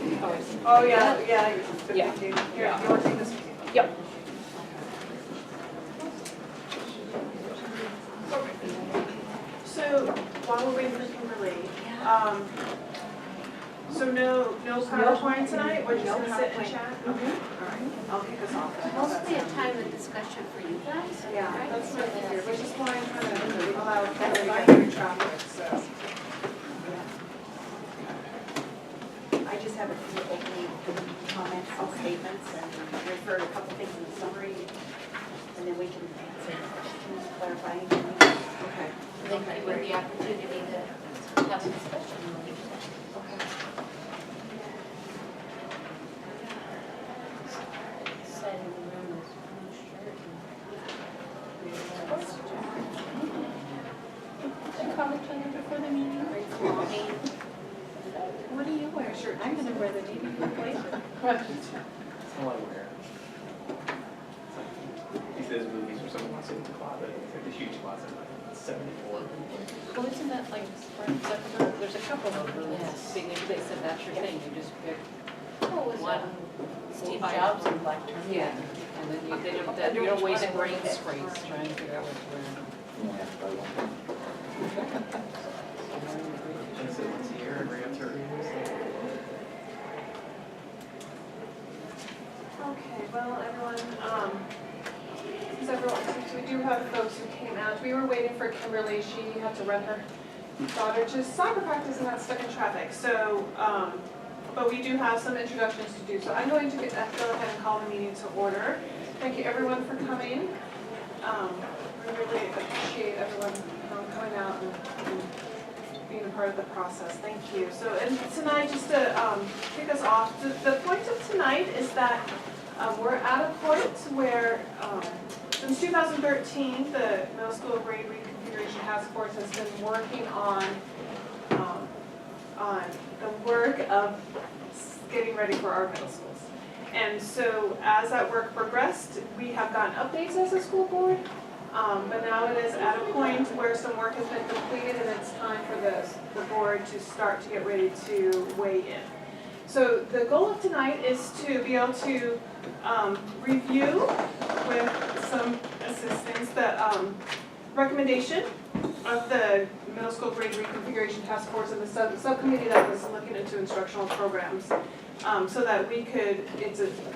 Oh, yeah, yeah. Yeah. Here, you want to take this? Yep. So, while we're waiting for Kimberly, so no PowerPoint tonight? We're just No gonna sit and PowerPoint. chat? Okay, all right. I'll kick us off then. Mostly a time of discussion for you guys. Yeah, right? that's what I figured. We're just wanting to kind of allow everybody to get through traffic, so. I just have a few opening comments and statements and refer to a couple things in the summary, and then we can answer questions, clarify anything. Okay. Then give you the opportunity to have a discussion. Okay. Set in the room is blue shirt. Did you call each other before the meeting? What do you wear? Shirt? I'm gonna wear the navy blue blazer. That's all I wear. He says movies or someone wants to in the closet. It's like a huge closet, like 74. Well, isn't that like Sprint Secretary? There's a couple of really big, maybe they said that's your thing, you just pick What was one. that? Steve Jobs and Black Turtle. Yeah. And then you don't waste brain space trying to figure out what to wear. She said once a year, every answer. Okay, well, everyone, since we do have folks who came out, we were waiting for Kimberly. She had to run her daughter to soccer practice and got stuck in traffic. So, but we do have some introductions to do. So I'm going to go ahead and call the meeting to order. Thank you everyone for coming. We really appreciate everyone coming out and being a part of the process. Thank you. So, and tonight, just to kick us off, the point of tonight is that we're at a point where, since 2013, the middle school grade reconfiguration task force has been working on the work of getting ready for our middle schools. And so, as that work progressed, we have gotten updates as a school board. But now it is at a point where some work has been completed and it's time for the board to start to get ready to weigh in. So the goal of tonight is to be able to review with some assistance the recommendation of the middle school grade reconfiguration task force and the subcommittee that was looking into instructional programs, so that we could,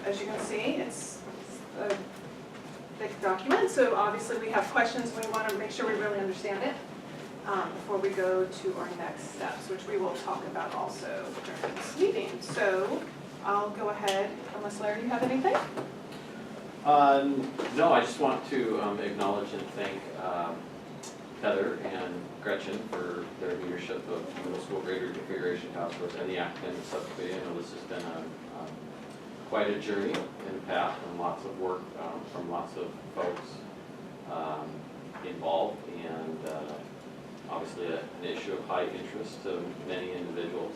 as you can see, it's a big document, so obviously we have questions, we want to make sure we really understand it before we go to our next steps, which we will talk about also during this meeting. So I'll go ahead, unless Larry, you have anything? No, I just want to acknowledge and thank Heather and Gretchen for their leadership of middle school grade reconfiguration task force and the academic subcommittee. I know this has been quite a journey in the path and lots of work from lots of folks involved, and obviously an issue of high interest to many individuals.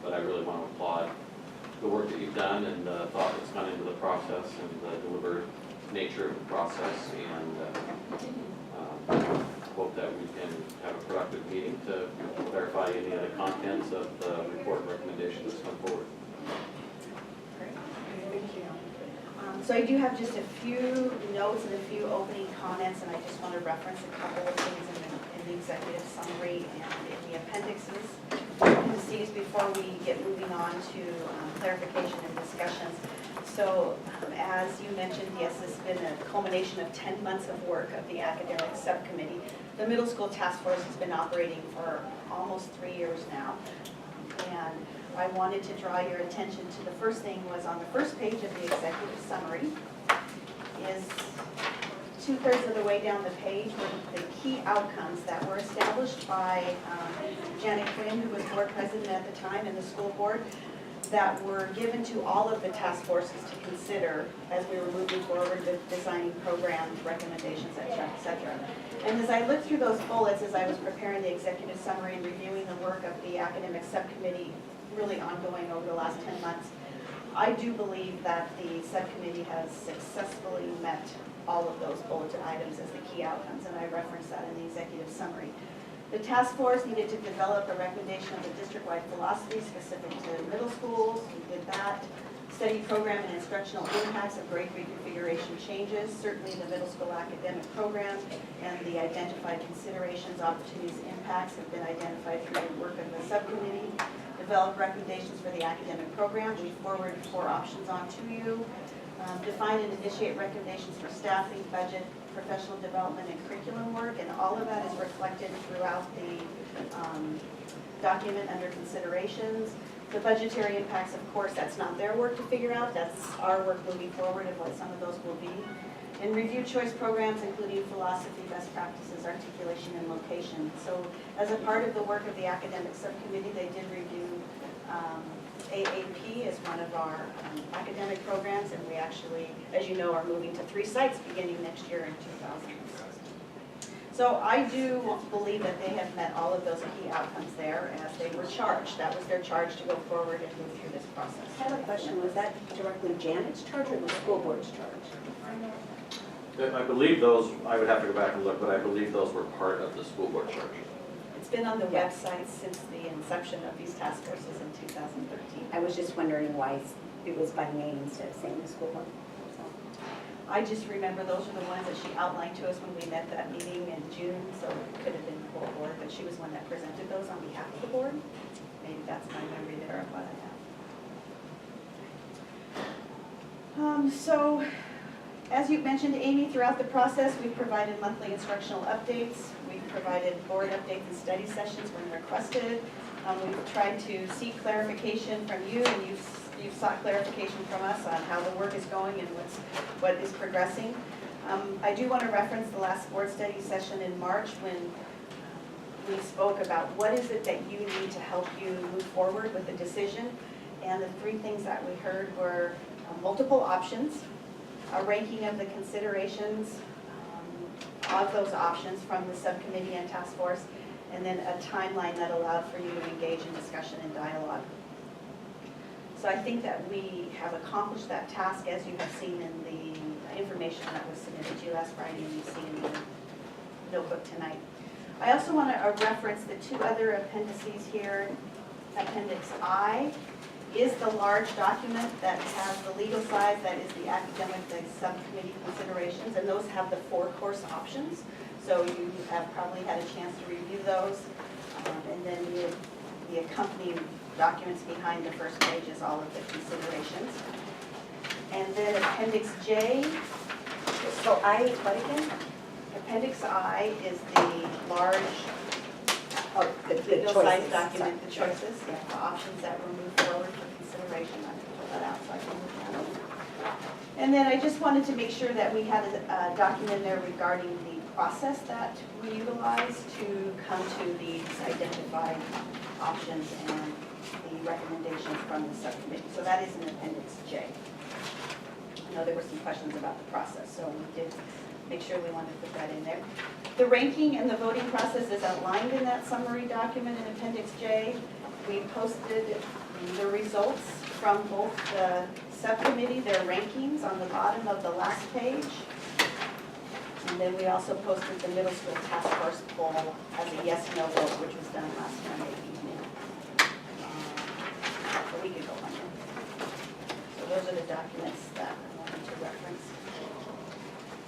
But I really want to applaud the work that you've done and the thought that's gone into the process and the deliberate nature of the process, and hope that we can have a productive meeting to clarify any of the contents of the report and recommendations that's come forward. Thank you. So I do have just a few notes and a few opening comments, and I just want to reference a couple of things in the executive summary and in the appendixes. Indices before we get moving on to clarification and discussions. So as you mentioned, yes, this has been a culmination of 10 months of work of the academic subcommittee. The middle school task force has been operating for almost 3 years now. And I wanted to draw your attention to the first thing was on the first page of the executive summary is 2/3 of the way down the page were the key outcomes that were established by Janet Quinn, who was board president at the time, and the school board, that were given to all of the task forces to consider as we were moving forward with designing programs, recommendations, et cetera. And as I looked through those bullets as I was preparing the executive summary and reviewing the work of the academic subcommittee really ongoing over the last 10 months, I do believe that the subcommittee has successfully met all of those bulleted items as the key outcomes, and I referenced that in the executive summary. The task force needed to develop a recommendation of the district-wide philosophy specific to middle schools. We that. Study program and instructional impacts of grade reconfiguration changes, certainly the middle school academic program, and the identified considerations, opportunities, impacts have been identified through the work of the subcommittee. Develop recommendations for the academic program. We forwarded 4 options on to you. Define and initiate recommendations for staffing, budget, professional development, and curriculum work, and all of that is reflected throughout the document under considerations. The budgetary impacts, of course, that's not their work to figure out, that's our work moving forward of what some of those will be. And review choice programs, including philosophy, best practices, articulation, and location. So as a part of the work of the academic subcommittee, they did review AAP as one of our academic programs, and we actually, as you know, are moving to 3 sites beginning next year in 2016. So I do believe that they have met all of those key outcomes there as they were charged. That was their charge to go forward and move through this process. I have a question, was that directly Janet's charge or the school board's charge? I believe those, I would have to go back and look, but I believe those were part of the school board charge. It's been on the website since the inception of these task forces in 2013. I was just wondering why it was by name instead of saying the school board. So, I just remember those are the ones that she outlined to us when we met that meeting in June, so it could have been the whole board, but she was one that presented those on behalf of the board. Maybe that's my memory there of what I have. So, as you mentioned, Amy, throughout the process, we've provided monthly instructional updates. We've provided board updates and study sessions when requested. We've tried to seek clarification from you, and you've sought clarification from us on how the work is going and what is progressing. I do want to reference the last board study session in March when we spoke about what is it that you need to help you move forward with the decision. And the 3 things that we heard were multiple options, a ranking of the considerations of those options from the subcommittee and task force, and then a timeline that allowed for you to engage in discussion and dialogue. So I think that we have accomplished that task, as you have seen in the information that was submitted to you last Friday and you've seen in the notebook tonight. I also want to reference the 2 other appendices here. Appendix I is the large document that has the legal side, that is the academic, the subcommittee considerations, and those have the 4 course options. So you have probably had a chance to review those. And then the accompanying documents behind the first page is all of the considerations. And then Appendix J. So what again? Appendix I is the large Oh, the legal choices. size document, the choices, the options that were moved forward for consideration. I can pull that out so I can look at it. And then I just wanted to make sure that we had a document there regarding the process that we utilize to come to these identified options and the recommendations from the subcommittee. So that is in Appendix J. I know there were some questions about the process, so we did make sure we wanted to put that in there. The ranking and the voting process is outlined in that summary document in Appendix J. We posted the results from both the subcommittee, their rankings on the bottom of the last page. And then we also posted the middle school task force poll as a yes/no vote, which was done last Monday evening, a week ago Monday. So those are the documents that I wanted to reference.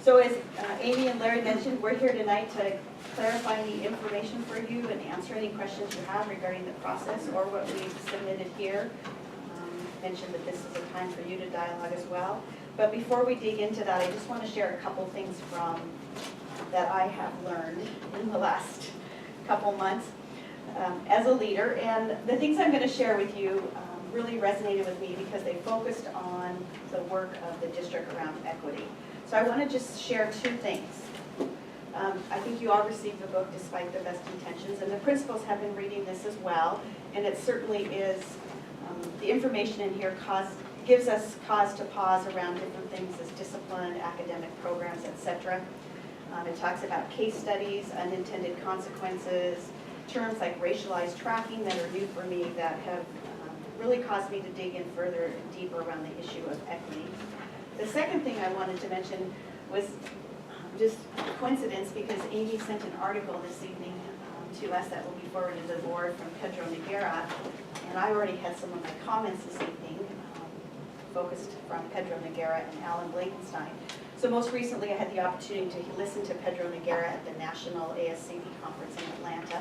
So as Amy and Larry mentioned, we're here tonight to clarify the information for you and answer any questions you have regarding the process or what we've submitted here. Mentioned that this is a time for you to dialogue as well. But before we dig into that, I just want to share a couple things from that I have learned in the last couple months as a leader. And the things I'm going to share with you really resonated with me because they focused on the work of the district around equity. So I want to just share 2 things. I think you all received the book despite the best intentions, and the principals have been reading this as well, and it certainly is, the information in here gives us cause to pause around different things as discipline, academic programs, etc. It talks about case studies, unintended consequences, terms like racialized tracking that are new for me that have really caused me to dig in further and deeper around the issue of equity. The second thing I wanted to mention was just a coincidence because Amy sent an article this evening to us that will be forwarded to the board from Pedro Noguera, and I already had some of my comments this evening focused from Pedro Noguera and Alan Blankenstein. So most recently, I had the opportunity to listen to Pedro Noguera at the National ASCP Conference in Atlanta.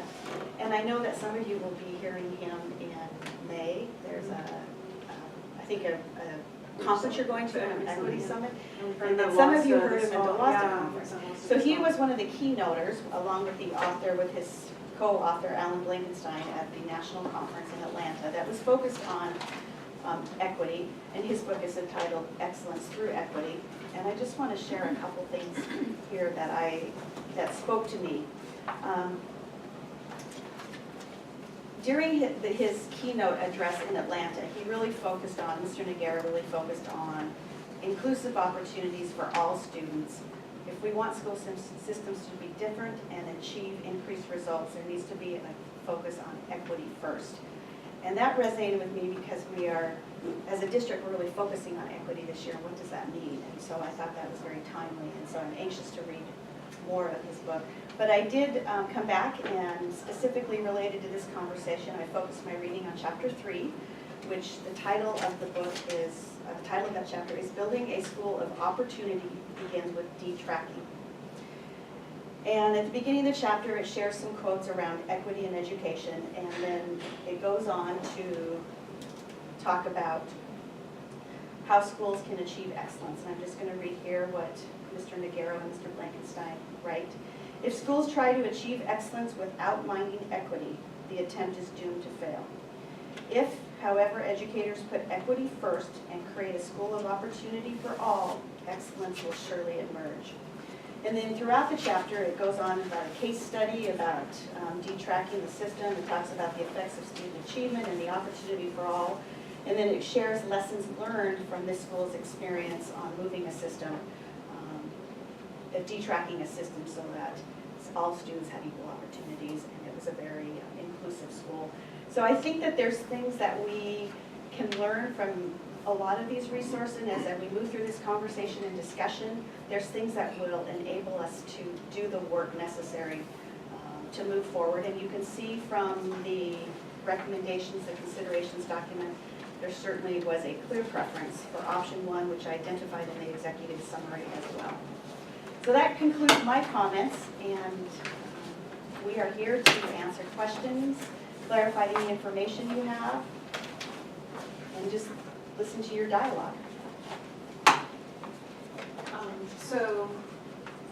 And I know that some of you will be hearing him in May. There's I think a conference you're going to, an equity summit. And then some of you heard him at the WASDA conference. So he was one of the keynoters, along with the author, with his co-author Alan Blankenstein, at the national conference in Atlanta that was focused on equity, and his book is entitled Excellence Through Equity. And I just want to share a couple things here that spoke to me. During his keynote address in Atlanta, he really focused on, Mr. Noguera really focused on inclusive opportunities for all students. If we want school systems to be different and achieve increased results, there needs to be a focus on equity first. And that resonated with me because we are, as a district, we're really focusing on equity this year. What does that mean? And so I thought that was very timely, and so I'm anxious to read more of his book. But I did come back, and specifically related to this conversation, I focused my reading on chapter 3, which the title of the book is, the title of that chapter is Building a School of Opportunity Begins with D-Tracking. And at the beginning of the chapter, it shares some quotes around equity in education, and then it goes on to talk about how schools can achieve excellence. And I'm just going to read here what Mr. Noguera and Mr. Blankenstein write. If schools try to achieve excellence without minding equity, the attempt is doomed to fail. If, however, educators put equity first and create a school of opportunity for all, excellence will surely emerge. And then throughout the chapter, it goes on about a case study about detracking the system. It talks about the effects of student achievement and the opportunity for all. And then it shares lessons learned from this school's experience on moving a system, detracking a system so that all students have equal opportunities, and it was a very inclusive school. So I think that there's things that we can learn from a lot of these resources, and as we move through this conversation and discussion, there's things that will enable us to do the work necessary to move forward. And you can see from the recommendations, the considerations document, there certainly was a clear preference for option 1, which I identified in the executive summary as well. So that concludes my comments, and we are here to answer questions, clarify any information you have, and just listen to your dialogue. So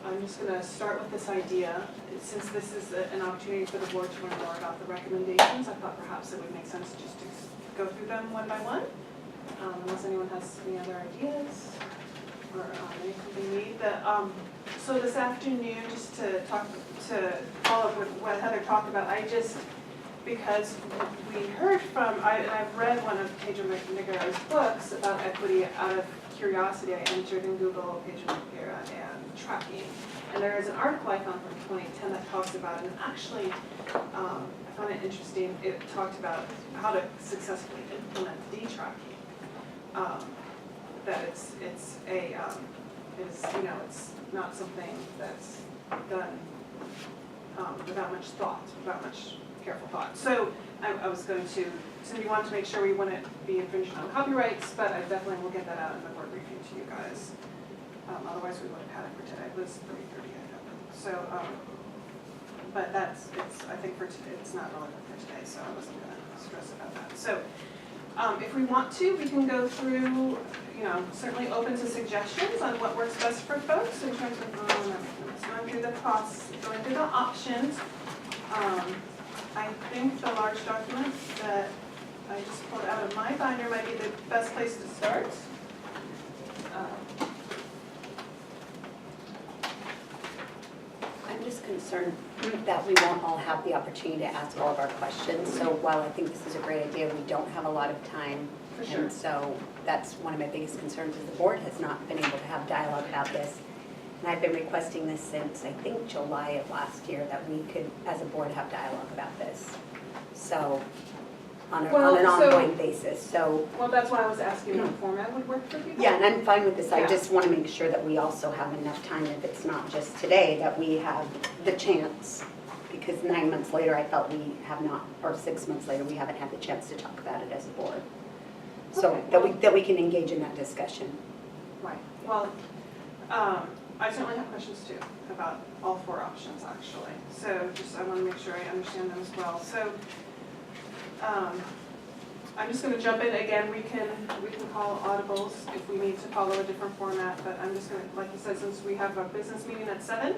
I'm just going to start with this idea. Since this is an opportunity for the board to learn more about the recommendations, I thought perhaps it would make sense just to go through them one by one, unless anyone has any other ideas or anything they need. So this afternoon, just to follow up with what Heather talked about, because we heard from, I've read one of Pedro Noguera's books about equity out of curiosity. I entered in Google Pedro Noguera and tracking. And there is an article I found from 2010 that talks about it. And actually, I found it interesting. It talked about how to successfully implement D-tracking. That it's not something that's done without much thought, without much careful thought. So I was going to, Cindy wanted to make sure we wouldn't be infringing on copyrights, but I definitely will get that out in the board briefing to you guys. Otherwise we would have had it for today. It was 3:30, I know. So, but I think for today, it's not relevant for today, so I wasn't going to stress about that. So if we want to, we can go through, certainly open to suggestions on what works best for folks in terms of going through the costs, going through the options. I think the large document that I just pulled out of my binder might be the best place to start. I'm just concerned that we won't all have the opportunity to ask all of our questions. So while I think this is a great idea, we don't have a lot of time. For sure. And so that's one of my biggest concerns is the board has not been able to have dialogue about this. And I've been requesting this since, I think, July of last year, that we could, as a board, have dialogue about this. So, on an ongoing basis, so. Well, that's why I was asking what format would work for people. Yeah, and I'm fine with this. I Yeah. just want to make sure that we also have enough time, if it's not just today, that we have the chance. Because 9 months later, I felt we have not, or 6 months later, we haven't had the chance to talk about it as a board. So So Okay. that we can engage in that discussion. Right, well, I certainly have questions too about all four options actually. So just, I want to make sure I understand them as well. So I'm just going to jump in again. We can call audibles if we need to follow a different format, but I'm just going to, like you said, since we have a business meeting at 7,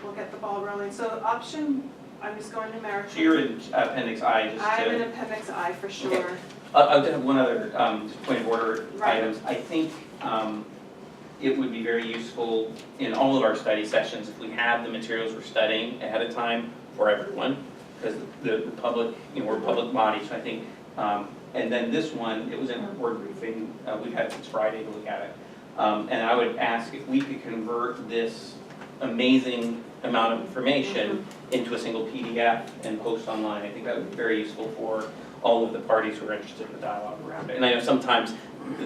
we'll get the ball rolling. So option, I'm just going numerically. So you're in appendix I, just to. I'm in appendix I for sure. I do have one other just point of order Right. items. I think it would be very useful in all of our study sessions if we have the materials we're studying ahead of time for everyone, because the public, we're a public body, so I think, and then this one, it was in our board briefing, we've had it since Friday to look at it. And I would ask if we could convert this amazing amount of information into a single PDF and post online. I think that would be very useful for all of the parties who are interested in the dialogue around it. And I know sometimes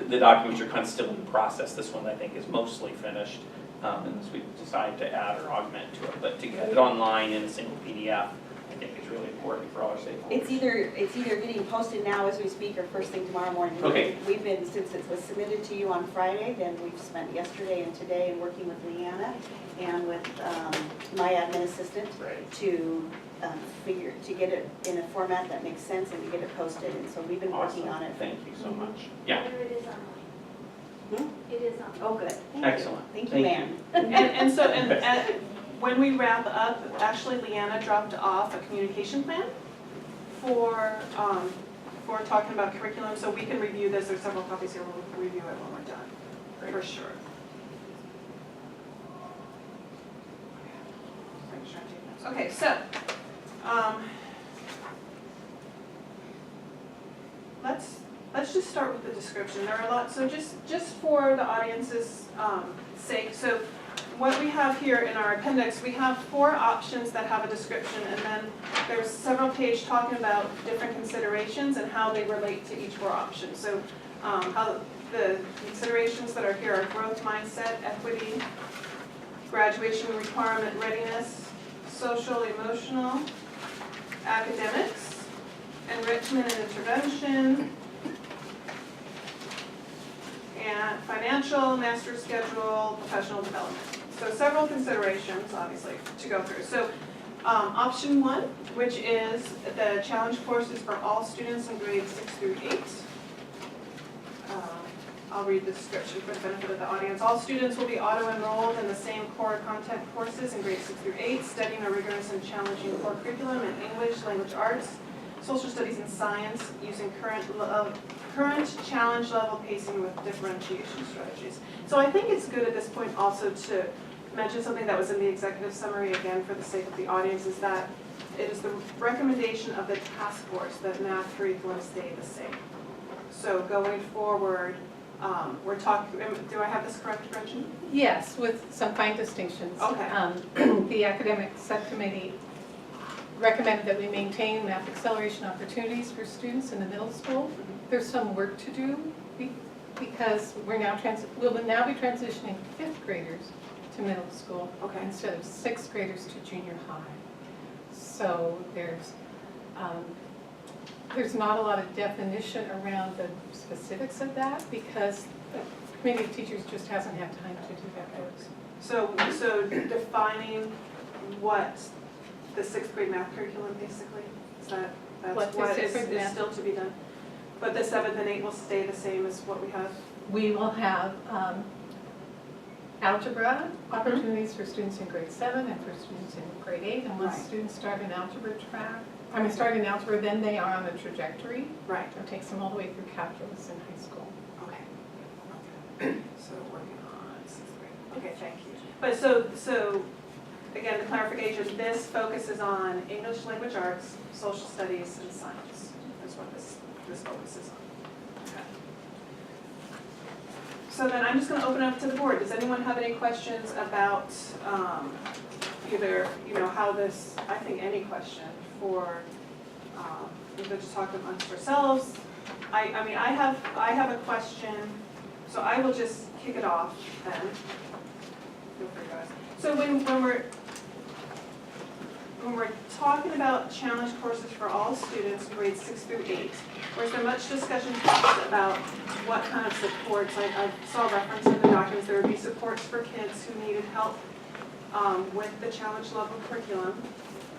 the documents are kind of still in process. This one, I think, is mostly finished, unless we decide to add or augment to it. But to get it online in a single PDF, I think is really important for all our stakeholders. It's either getting posted now as we speak or first thing tomorrow morning. Okay. We've been, since it was submitted to you on Friday, then we've spent yesterday and today and working with Leanna and with my admin assistant Right. to get it in a format that makes sense and to get it posted. And so we've been working Awesome. on it. Thank you so much. Yeah, It is online. It is online. Oh, good. Thank you. excellent. Thank you, ma'am. And so when we wrap up, actually Leanna dropped off a communication plan for talking about curriculum, so we can review this. There's several copies here. We'll review it when we're done, for sure. Make sure I'm taking notes. Okay, so let's just start with the description. There are a lot, so just for the audience's sake, so what we have here in our appendix, we have 4 options that have a description, and then there's several pages talking about different considerations and how they relate to each 4 options. So how the considerations that are here are growth mindset, equity, graduation requirement readiness, social, emotional, academics, enrichment and intervention, and financial, master schedule, professional development. So several considerations, obviously, to go through. So option 1, which is the challenge courses for all students in grades 6 through 8. I'll read the description for the benefit of the audience. All students will be auto-enrolled in the same core content courses in grades 6 through 8, studying a rigorous and challenging core curriculum in English, language arts, social studies, and science, using current challenge level pacing with differentiation strategies. So I think it's good at this point also to mention something that was in the executive summary, again, for the sake of the audience, is that it is the recommendation of the task force that math curriculum stay the same. So going forward, we're talking, do I have this correct, Gretchen? Yes, with some fine distinctions. Okay. The academic subcommittee recommended that we maintain math acceleration opportunities for students in the middle school. There's some work to do because we'll now be transitioning 5th graders to middle school Okay. instead of 6th graders to junior high. So there's not a lot of definition around the specifics of that because the committee of teachers just hasn't had time to do that work. So defining what the 6th grade math curriculum basically, that's What the what sixth grade is math- still to be done? But the 7th and 8th will stay the same as what we have? We will have algebra opportunities for students in grade 7 and for students in grade 8. And once Right. students start an algebra start in algebra, then they are on a trajectory. Right. It takes them all the way through calculus in high school. Okay. So working on 6th grade. Okay, thank you. But so again, the clarification, this focuses on English language arts, social studies, and science. That's what this focuses on. Okay. So then I'm just going to open it up to the board. Does anyone have any questions about either, how this, I think any question for, we could just talk amongst ourselves. I mean, I have a question, so I will just kick it off then. Feel free, guys. So when we're talking about challenge courses for all students, grades 6 through 8, was there much discussion about what kind of supports, I saw reference in the documents, there would be supports for kids who needed help with the challenge level curriculum.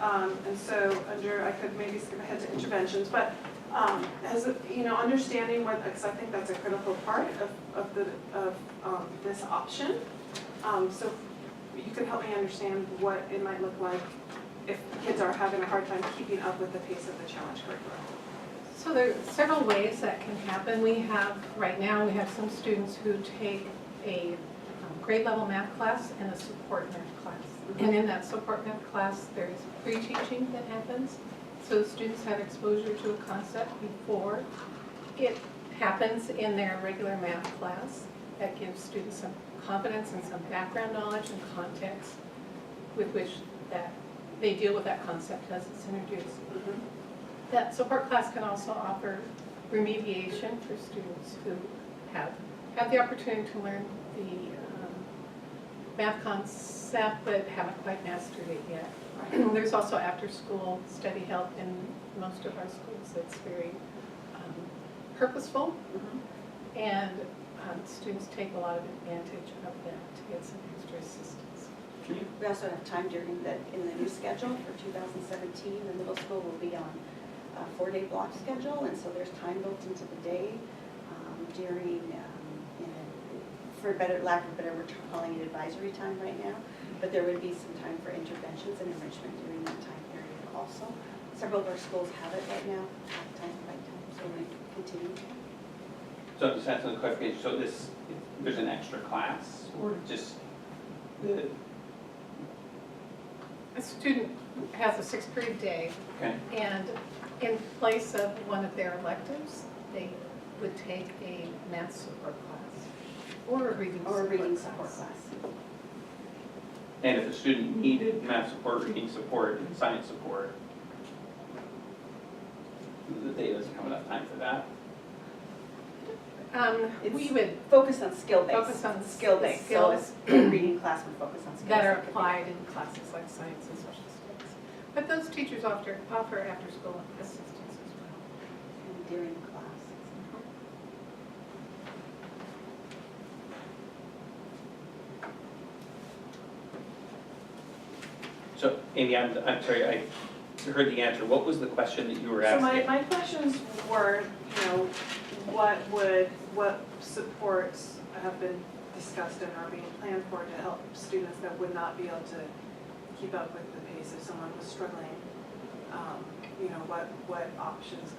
And so I could maybe skip ahead to interventions, but as, understanding what, because I think that's a critical part of this option. So you could help me understand what it might look like if kids are having a hard time keeping up with the pace of the challenge curriculum. So there are several ways that can happen. Right now, we have some students who take a grade level math class and a support math class. And in that support math class, there's pre-teaching that happens. So the students have exposure to a concept before it happens in their regular math class. That gives students some confidence and some background knowledge and context with which that they deal with that concept as it's introduced. That support class can also offer remediation for students who have had the opportunity to learn the math concept but haven't quite mastered it yet. There's also after-school study help in most of our schools that's very purposeful, and students take a lot of advantage of that to get some extra assistance. We also have time in the new schedule for 2017, the middle school will be on a 4-day block schedule, and so there's time built into the day during, for lack of a better word, we're calling it advisory time right now, but there would be some time for interventions and enrichment during that time period also. Several of our schools have it right now, time by time, so we continue. So just have some clarification, so there's an extra class, or just A student has a 6-period day, okay, and in place of one of their electives, they would take a math support class or a reading support class. and if a student needed math support, reading support, and science support, the day doesn't have enough time for that? We would Focus on skill-based. focus on Skill-based, so skills the reading class would focus on skills. that are It could be- applied in classes like science and social studies. But those teachers offer after-school assistance as well. and during class. So, Amy, I'm sorry, I heard the answer. What was the question that you were So asking? my questions were, what supports have been discussed and are being planned for to help students that would not be able to keep up with the pace if someone was struggling? What options,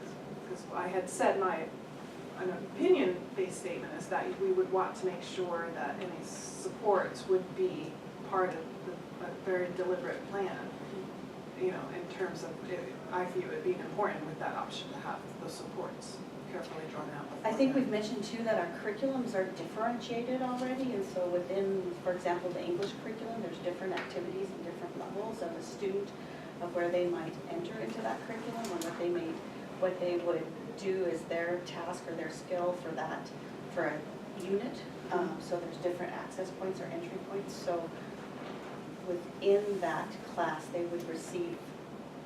because I had said an opinion-based statement is that we would want to make sure that any supports would be part of a very deliberate plan, in terms of, I view it being important with that option to have those supports carefully drawn out. I think we've mentioned too that our curriculums are differentiated already, and so within, for example, the English curriculum, there's different activities and different levels of a student of where they might enter into that curriculum, or what they would do is their task or their skill for a unit. So there's different access points or entry points. So within that class, they would receive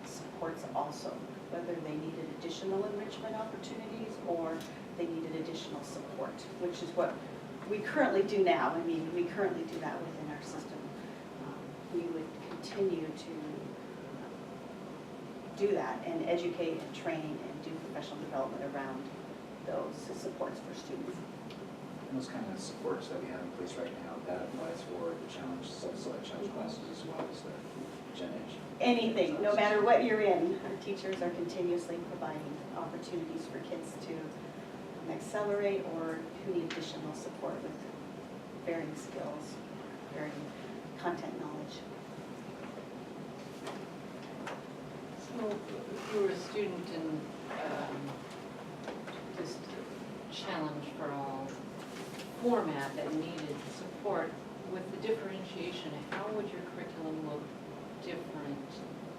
supports also, whether they needed additional enrichment opportunities or they needed additional support, which is what we currently do now. We currently do that within our system. We would continue to do that and educate and train and do professional development around those supports for students. And those kind of supports that we have in place right now, that applies for the challenge, self-select challenge classes as well as the Gen Ed. Anything, no matter what you're in, our teachers are continuously providing opportunities for kids to accelerate or who need additional support with varying skills, varying content knowledge. So if you were a student in this challenge for all format that needed support, with the differentiation, how would your curriculum look different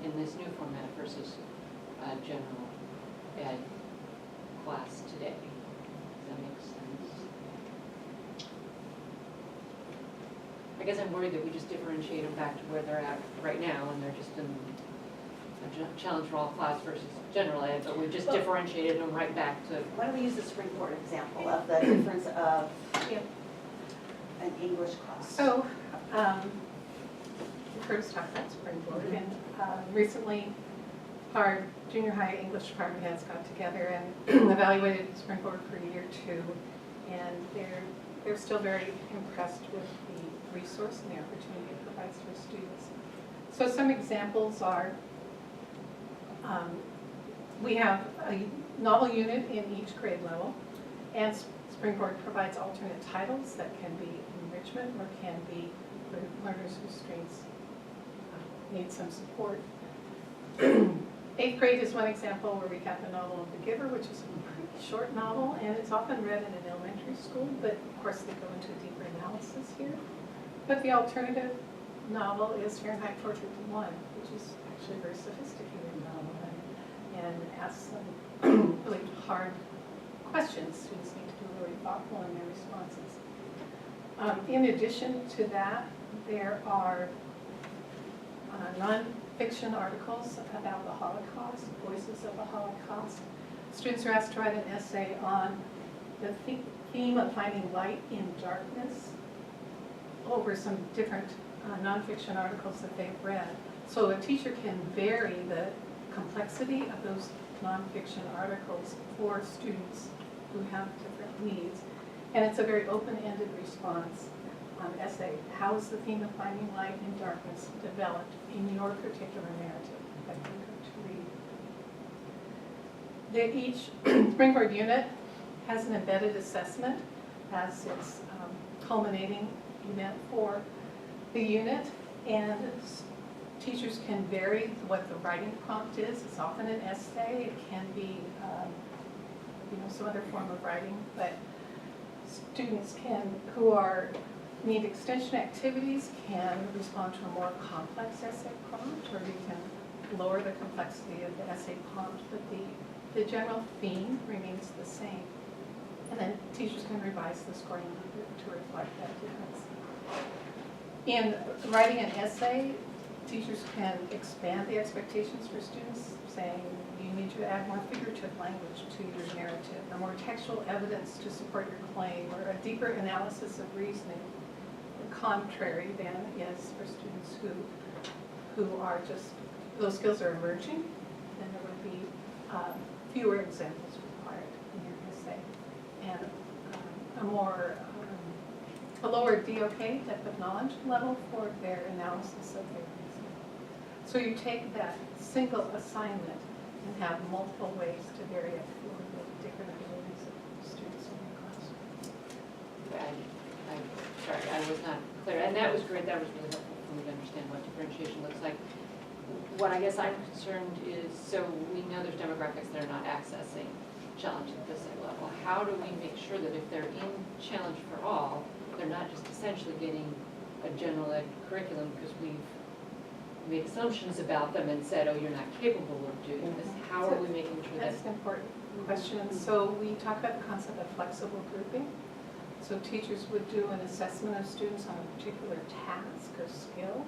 in this new format versus general ed class today? Does that make sense? I guess I'm worried that we just differentiate them back to where they're at right now, and they're just in challenge for all class versus general ed, but we just Well- differentiated them right back to, Why don't we use the Springboard example of the difference of Yeah. an English class? So, you've heard us talk about Springboard, and recently our junior high English department heads got together and evaluated Springboard for year 2, and they're still very impressed with the resource and the opportunity it provides for students. So some examples are, we have a novel unit in each grade level, and Springboard provides alternate titles that can be enrichment or can be for learners whose strengths need some support. 8th grade is one example where we have the novel of The Giver, which is a pretty short novel, and it's often read in an elementary school, but of course they go into a deeper analysis here. But the alternative novel is Fahrenheit 451, which is actually a very sophisticated novel and asks some really hard questions. Students need to be really thoughtful in their responses. In addition to that, there are non-fiction articles about the Holocaust, Voices of the Holocaust. Students are asked to write an essay on the theme of finding light in darkness over some different non-fiction articles that they've read. So a teacher can vary the complexity of those non-fiction articles for students who have different needs. And it's a very open-ended response essay. How is the theme of finding light in darkness developed in your particular narrative that you're going to read? Each Springboard unit has an embedded assessment as its culminating event for the unit, and teachers can vary what the writing prompt is. It's often an essay. It can be some other form of writing, but students who need extension activities can respond to a more complex essay prompt, or you can lower the complexity of the essay prompt, but the general theme remains the same. And then teachers can revise the scoring to reflect that difference. In writing an essay, teachers can expand the expectations for students, saying you need to add more figurative language to your narrative, or more textual evidence to support your claim, or a deeper analysis of reasoning. The contrary then is for students who are just, those skills are emerging, then there would be fewer examples required in your essay, and a lower DOK, depth of knowledge level, for their analysis of their reasoning. So you take that single assignment and have multiple ways to vary it for the different abilities of students in your classroom. Sorry, I was not clear, and that was great, that was really helpful for me to understand what differentiation looks like. What I guess I'm concerned is, so we know there's demographics that are not accessing challenge at this level. How do we make sure that if they're in challenge for all, they're not just essentially getting a general ed curriculum because we've made assumptions about them and said, oh, you're not capable of doing this. How are we making sure that? That's an important question. So we talk about the concept of flexible grouping. So teachers would do an assessment of students on a particular task or skill,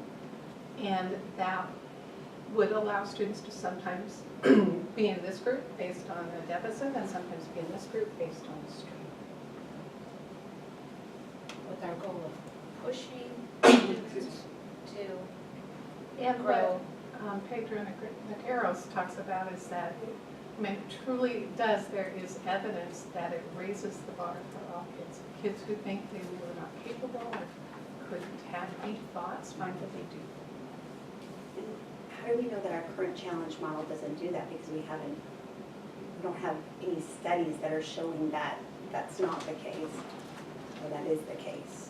and that would allow students to sometimes be in this group based on a deficit, and sometimes be in this group based on a strength. With our goal of pushing students to And grow. what Pedro Nagueros talks about is that it truly does, there is evidence that it raises the bar for all kids. Kids who think they were not capable or couldn't have deep thoughts find that they do. How do we know that our current challenge model doesn't do that? Because we don't have any studies that are showing that that's not the case, or that is the case.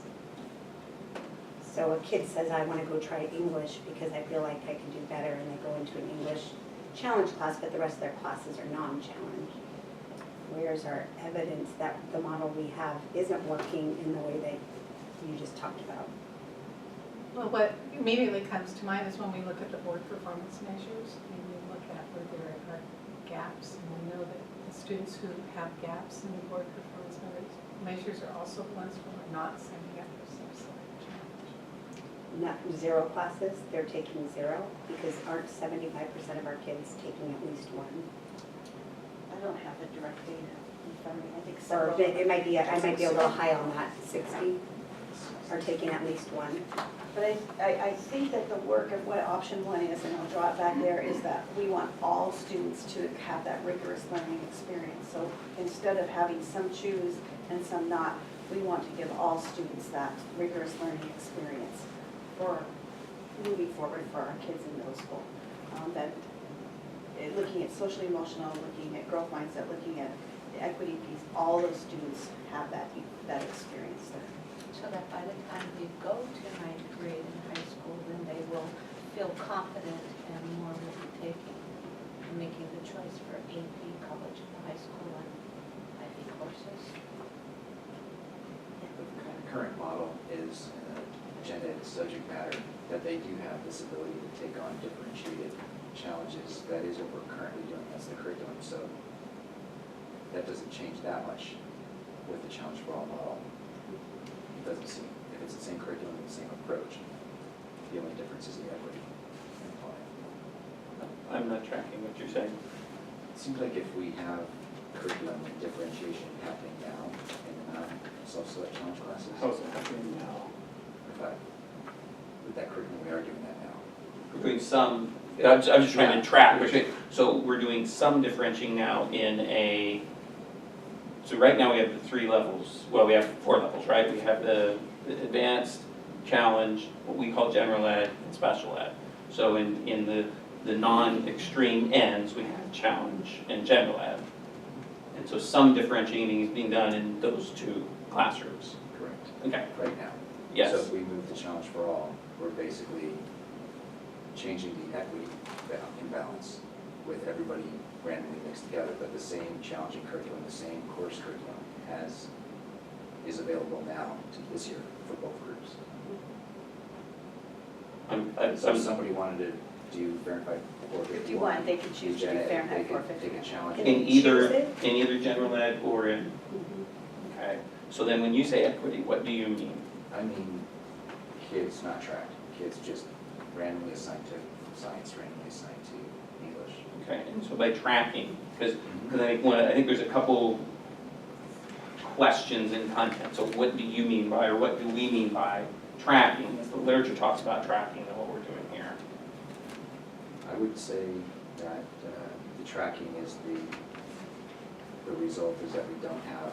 So a kid says, I want to go try English because I feel like I can do better, and they go into an English challenge class, but the rest of their classes are non-challenge. Where's our evidence that the model we have isn't working in the way that you just talked about? Well, what immediately comes to mind is when we look at the board performance measures, and we look at where there are gaps, and we know that the students who have gaps in the board performance measures are also the ones who are not signing up for some sort of challenge. not zero classes, they're taking zero, because aren't 75% of our kids taking at least one? I don't have the direct data in front of me, I think Or several. it might be, I might be a little high on that, 60 are taking at least one. But I think that the work of what option one is, and I'll draw it back there, is that we want all students to have that rigorous learning experience. So instead of having some choose and some not, we want to give all students that rigorous learning experience for moving forward for our kids in middle school. Looking at socially emotional, looking at growth mindset, looking at the equity piece, all those students have that experience there. So that by the time they go to ninth grade in high school, then they will feel confident and more will be taking and making the choice for AP, college, and high school, and IB courses. The current model is agenda and subject matter, that they do have this ability to take on differentiated challenges. That is what we're currently doing, that's the curriculum. So that doesn't change that much with the Challenge for All model. It doesn't seem, if it's the same curriculum, the same approach, the only difference is the equity. I'm not tracking what you're saying. It seems like if we have curriculum and differentiation happening now in the non-self-select challenge classes, How's it happening now? with that curriculum, we are doing that now. We're doing some, I'm just trying to track, so we're doing some differentiating now in a, so right now we have the 3 levels, well, we have 4 levels, right? We have the advanced, challenge, what we call general ed, and special ed. So in the non-extreme ends, we have challenge and general ed. And so some differentiating is being done in those 2 classrooms. Correct. Okay, Right now. yes. So if we move to Challenge for All, we're basically changing the equity imbalance with everybody randomly mixed together, but the same challenging curriculum, the same course curriculum is available now to this year for both groups. So if somebody wanted to do Fahrenheit 451. They could choose to do Gen Ed, Fahrenheit they could 451. take a challenge. Can In they either, choose it? in either general ed or in, okay. So then when you say equity, what do you mean? I mean, kids not tracked, kids just randomly assigned to science, randomly assigned to English. Okay, and so by tracking, because I think there's a couple questions in content. So what do you mean by, or what do we mean by tracking? As the literature talks about tracking and what we're doing here. I would say that the tracking is the result is that we don't have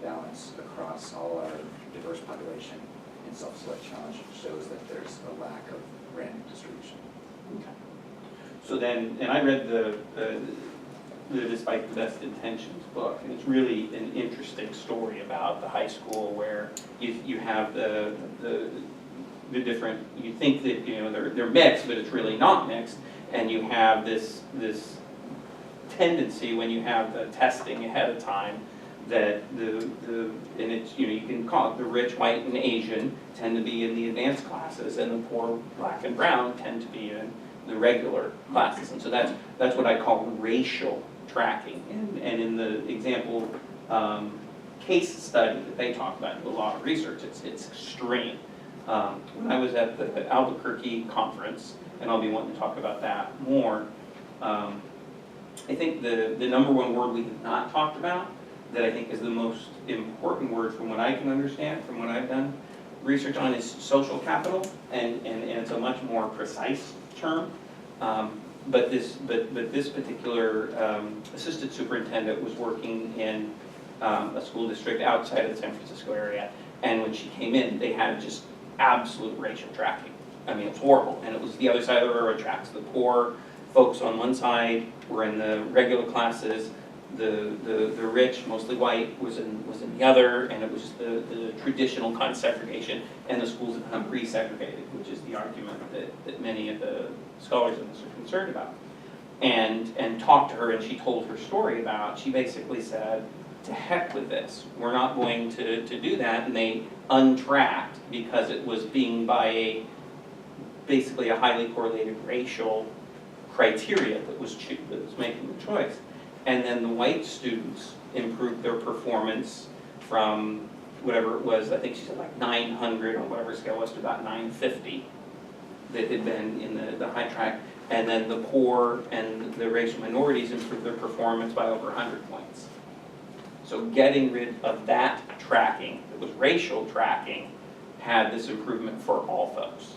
balance across all our diverse population in self-select challenge. It shows that there's a lack of random distribution. Okay. So then, and I read the Despite the Best Intentions book, and it's really an interesting story about the high school where you have the different, you think that, you know, they're mixed, but it's really not mixed, and you have this tendency when you have the testing ahead of time that and it's, you know, you can call it the rich, white, and Asian tend to be in the advanced classes, and the poor, black, and brown tend to be in the regular classes. And so that's what I call racial tracking. And in the example case study that they talk about, a lot of research, it's extreme. When I was at the Albuquerque conference, and I'll be wanting to talk about that more, I think the number one word we have not talked about that I think is the most important word from what I can understand, from what I've done research on, is social capital, and it's a much more precise term. But this particular assistant superintendent was working in a school district outside of the San Francisco area, and when she came in, they had just absolute racial tracking. I mean, it's horrible, and it was the other side of the railroad tracks. The poor folks on one side were in the regular classes, the rich, mostly white, was in the other, and it was the traditional kind of segregation, and the schools have become resegregated, which is the argument that many of the scholars in this are concerned about. And talked to her, and she told her story about, she basically said, to heck with this, we're not going to do that, and they untracked because it was being by basically a highly correlated racial criteria that was making the choice. And then the white students improved their performance from whatever it was, I think she said like 900 on whatever scale it was, to about 950 that had been in the high track, and then the poor and the racial minorities improved their performance by over 100 points. So getting rid of that tracking, it was racial tracking, had this improvement for all folks.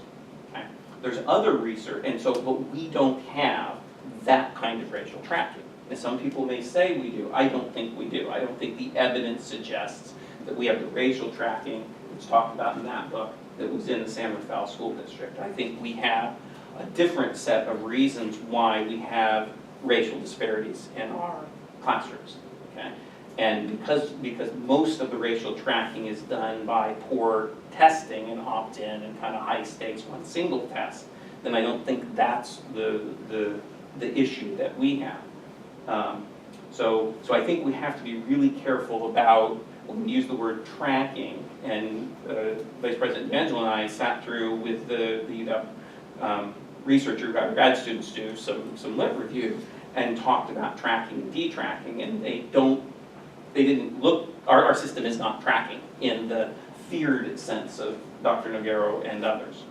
Okay? There's other research, and so, but we don't have that kind of racial tracking. And some people may say we do. I don't think we do. I don't think the evidence suggests that we have the racial tracking that's talked about in that book that was in the San Rafael School District. I think we have a different set of reasons why we have racial disparities in our classrooms. Okay? And because most of the racial tracking is done by poor testing and opt-in and kind of high stakes one single test, then I don't think that's the issue that we have. So I think we have to be really careful about when we use the word tracking. And Vice President Angela and I sat through with the UW researcher, our grad students do some lit review and talked about tracking and detracking, and they didn't look, our system is not tracking in the feared sense of Dr. Noguero and others.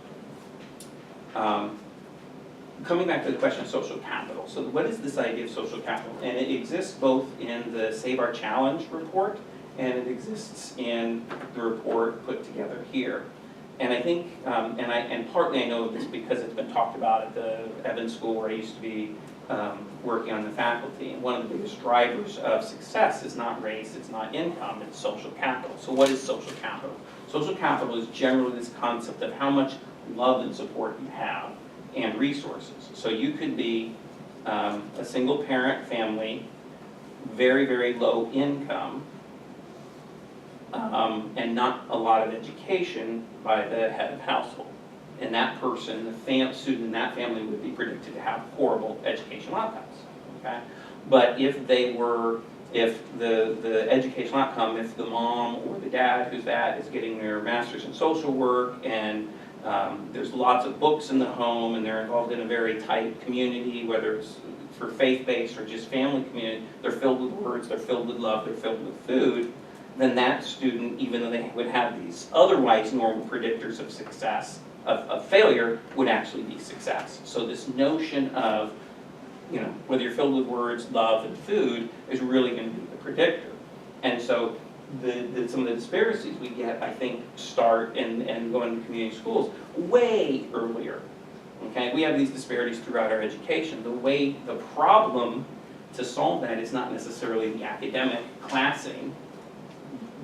Coming back to the question of social capital. So what is this idea of social capital? And it exists both in the Save Our Challenge report, and it exists in the report put together here. And I think, and partly I know this because it's been talked about at the Evans School where I used to be working on the faculty. And one of the biggest drivers of success is not race, it's not income, it's social capital. So what is social capital? Social capital is generally this concept of how much love and support you have and resources. So you could be a single parent family, very, very low income, and not a lot of education by the head of household. And that person, the student in that family would be predicted to have horrible educational outcomes, okay? But if the educational outcome, if the mom or the dad who's that is getting their master's in social work and there's lots of books in the home and they're involved in a very tight community, whether it's for faith-based or just family community, they're filled with words, they're filled with love, they're filled with food, then that student, even though they would have these otherwise normal predictors of success, of failure, would actually be success. So this notion of, whether you're filled with words, love, and food is really going to be the predictor. And so some of the disparities we get, I think, start and go into community schools way earlier. Okay, we have these disparities throughout our education. The problem to solve that is not necessarily the academic classing,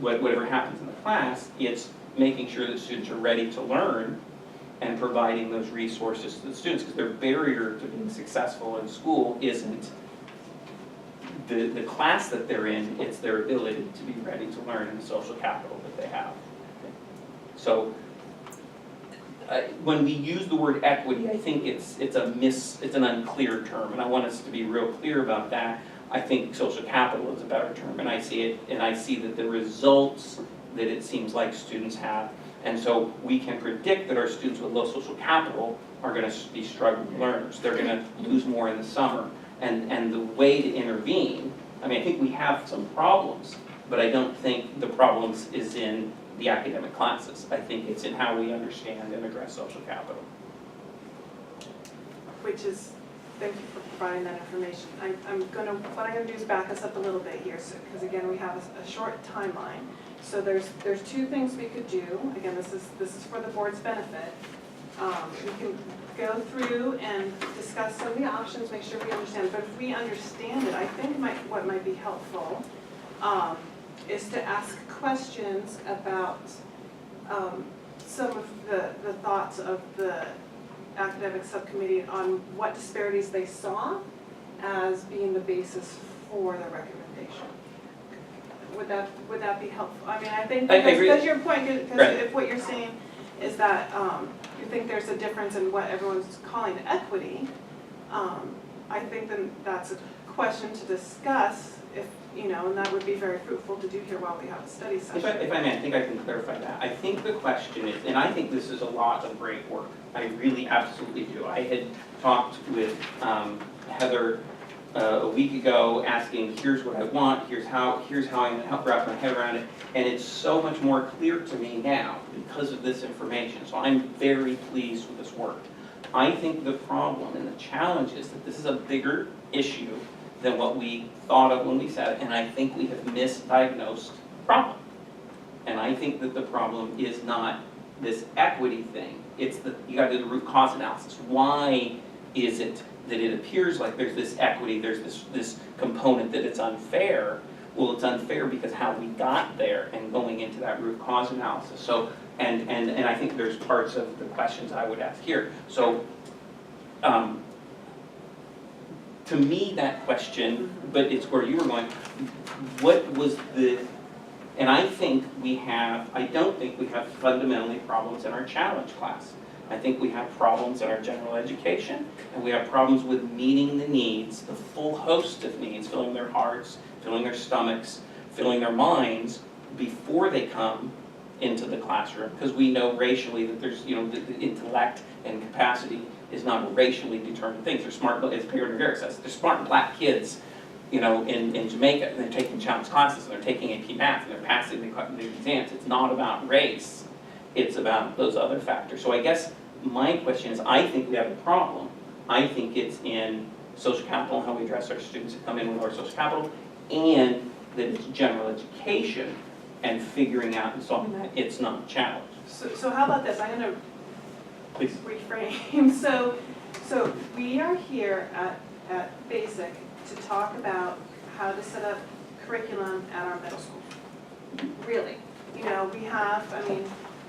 whatever happens in the class, it's making sure that students are ready to learn and providing those resources to the students, because their barrier to being successful in school isn't the class that they're in, it's their ability to be ready to learn and the social capital that they have. So when we use the word equity, I think it's an unclear term, and I want us to be real clear about that. I think social capital is a better term, and I see that the results that it seems like students have, and so we can predict that our students with low social capital are going to be struggling learners. They're going to lose more in the summer, and the way to intervene, I think we have some problems, but I don't think the problems is in the academic classes. I think it's in how we understand and address social capital. Which is, thank you for providing that information. What I'm gonna do is back us up a little bit here, because again, we have a short timeline. So there's two things we could do. Again, this is for the board's benefit. We can go through and discuss some of the options, make sure we understand. But if we understand it, I think what might be helpful is to ask questions about some of the thoughts of the academic subcommittee on what disparities they saw as being the basis for the recommendation. Would that be helpful? I think because your point, because if what you're saying is that you think there's a difference in what everyone's calling equity, I think then that's a question to discuss and that would be very fruitful to do here while we have a study session. If I may, I think I can clarify that. I think the question is, and I think this is a lot of great work. I really absolutely do. I had talked with Heather a week ago asking, here's what I want, here's how I'm going to help wrap my head around it, and it's so much more clear to me now because of this information. So I'm very pleased with this work. I think the problem and the challenge is that this is a bigger issue than what we thought of when we said it, and I think we have misdiagnosed the problem. And I think that the problem is not this equity thing, it's that you gotta do the root cause analysis. Why is it that it appears like there's this equity, there's this component that it's unfair? Well, it's unfair because how we got there and going into that root cause analysis. So, and I think there's parts of the questions I would ask here. So, to me, that question, but it's where you were going, what was the, and I don't think we have fundamentally problems in our challenge class. I think we have problems in our general education, and we have problems with meeting the needs, the full host of needs, filling their hearts, filling their stomachs, filling their minds before they come into the classroom. Because we know racially that there's, the intellect and capacity is not a racially determined thing. They're smart, as Perry Rivera says, they're smart black kids, in Jamaica, and they're taking challenge classes, and they're taking AP math, and they're passing the exams. It's not about race, it's about those other factors. So I guess my question is, I think we have a problem. I think it's in social capital, how we address our students that come in with our social capital, and that it's general education and figuring out and solving that. It's not challenge. So how about this? I'm gonna Please. reframe. So we are here at Basic to talk about how to set up curriculum at our middle school. Really. We have,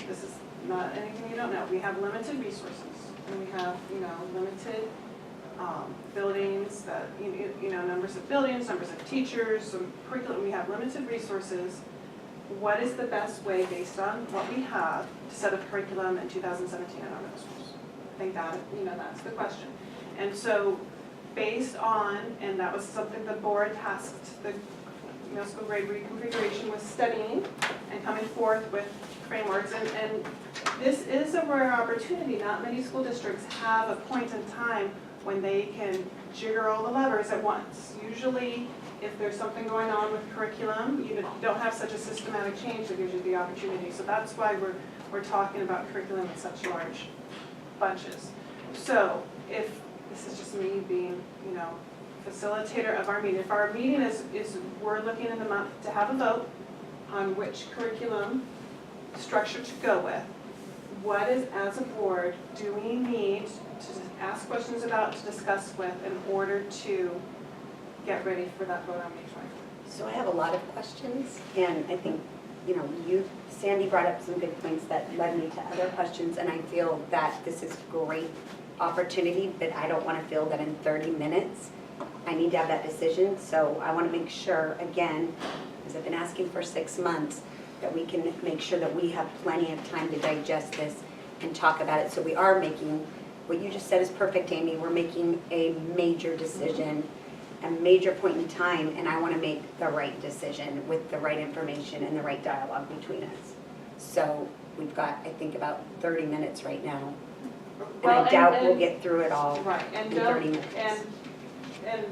this is not anything you don't know. We have limited resources, and we have, limited buildings, that, numbers of buildings, numbers of teachers, some curriculum. We have limited resources. What is the best way, based on what we have, to set up curriculum in 2017 in our middle schools? I think that, that's the question. And so, based on, and that was something the board tasked the middle school grade reconfiguration with studying and coming forth with frameworks, and this is a rare opportunity. Not many school districts have a point in time when they can jigger all the levers at once. Usually, if there's something going on with curriculum, you don't have such a systematic change that gives you the opportunity. So that's why we're talking about curriculum in such large bunches. So if this is just me being, facilitator of our meeting, if our meeting is we're looking in the month to have a vote on which curriculum structure to go with, what is, as a board, do we need to ask questions about, to discuss with, in order to get ready for that vote on May 24th? So I have a lot of questions, and I think, Sandy brought up some good points that led me to other questions, and I feel that this is a great opportunity, but I don't want to feel that in 30 minutes I need to have that decision. So I want to make sure, again, because I've been asking for 6 months, that we can make sure that we have plenty of time to digest this and talk about it. So we are making, what you just said is perfect, Amy, we're making a major decision, a major point in time, and I want to make the right decision with the right information and the right dialogue between us. So we've got, I think, about 30 minutes right now. And I doubt we'll get through it all Right, and in 30 minutes. And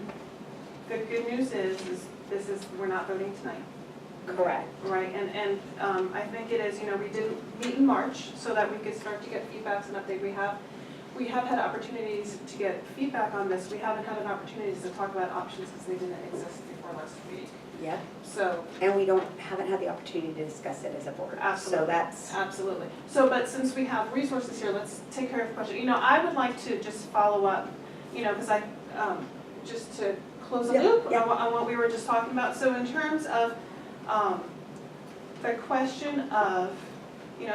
the good news is we're not voting tonight. Correct. Right, and I think it is, we didn't meet in March so that we could start to get feedbacks and update. We have had opportunities to get feedback on this. We haven't had an opportunity to talk about options because they didn't exist before last week. Yeah. So. And we haven't had the opportunity to discuss it as a board. Absolutely. So that's. Absolutely. So, but since we have resources here, let's take care of the question. I would like to just follow up, because just to close the loop on what we were just talking about. So in terms of the question of,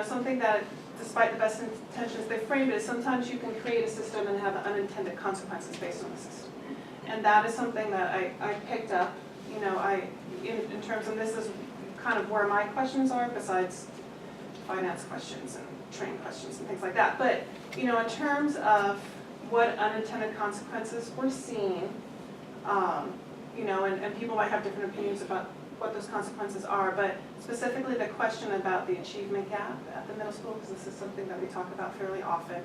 something that, despite the best intentions, they framed it as sometimes you can create a system and have unintended consequences based on the system. And that is something that I picked up, in terms of, this is kind of where my questions are, besides finance questions and training questions and things like that. But, in terms of what unintended consequences we're seeing, and people might have different opinions about what those consequences are, but specifically the question about the achievement gap at the middle school, because this is something that we talk about fairly often.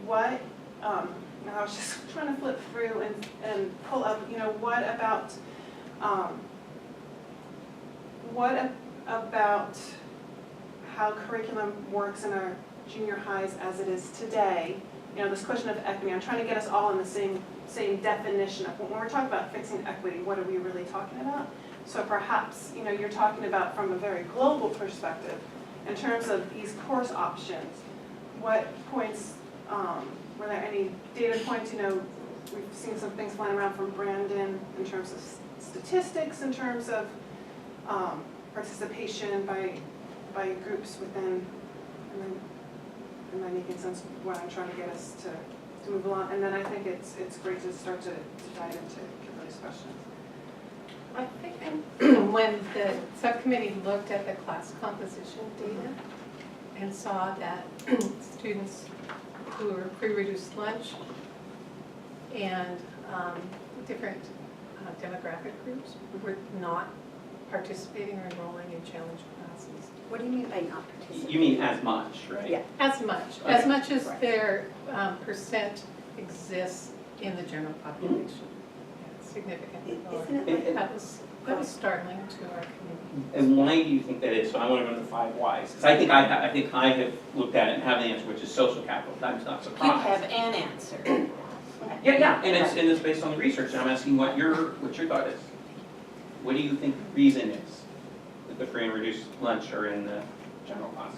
What, I was just trying to flip through and pull up, what about how curriculum works in our junior highs as it is today this question of equity, I'm trying to get us all in the same definition of, when we're talking about fixing equity, what are we really talking about? So perhaps, you're talking about from a very global perspective, in terms of these course options, what points, were there any data points, we've seen some things flying around from Brandon in terms of statistics, in terms of participation by groups within, am I making sense of what I'm trying to get us to move along? And then I think it's great to start to dive into Kimberly's questions. I think when the subcommittee looked at the class composition data and saw that students who were pre-reduced lunch and different demographic groups were not participating or enrolling in challenge classes. What do you mean by not participating? You mean as much, right? Yeah. As much as Right. their percent exists in the general population. Yeah, significantly lower. Isn't it like That was startling to our community. And why do you think that is? So I want to go into 5 whys. Because I think I have looked at it and have the answer, which is social capital. I'm not You surprised. have an answer. Yeah, and it's based on the research. And I'm asking what your thought is. What do you think the reason is that the free and reduced lunch are in the general classes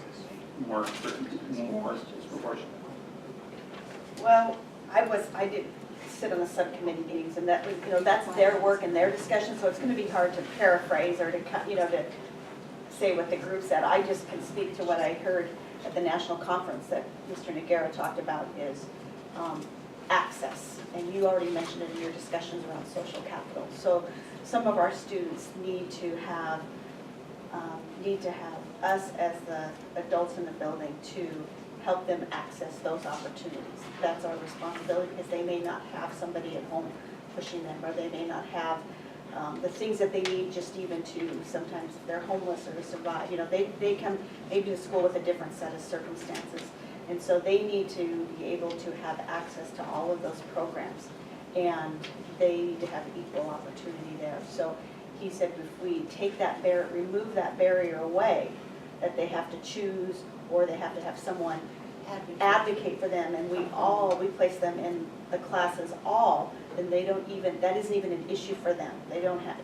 more disproportionate? Well, I did sit on the subcommittee meetings, and that was, that's their work and their discussion, so it's gonna be hard to paraphrase or to say what the group said. I just can speak to what I heard at the national conference that Mr. Nagara talked about is access. And you already mentioned it in your discussions around social capital. So some of our students need to have us as the adults in the building to help them access those opportunities. That's our responsibility, because they may not have somebody at home pushing them, or they may not have the things that they need just even to, sometimes if they're homeless or to survive, they come maybe to school with a different set of circumstances. And so they need to be able to have access to all of those programs, and they need to have equal opportunity there. So he said if we take that remove that barrier away, that they have to choose, or they have to have someone advocate for them, and we place them in the classes then that isn't even an issue for them. They don't have,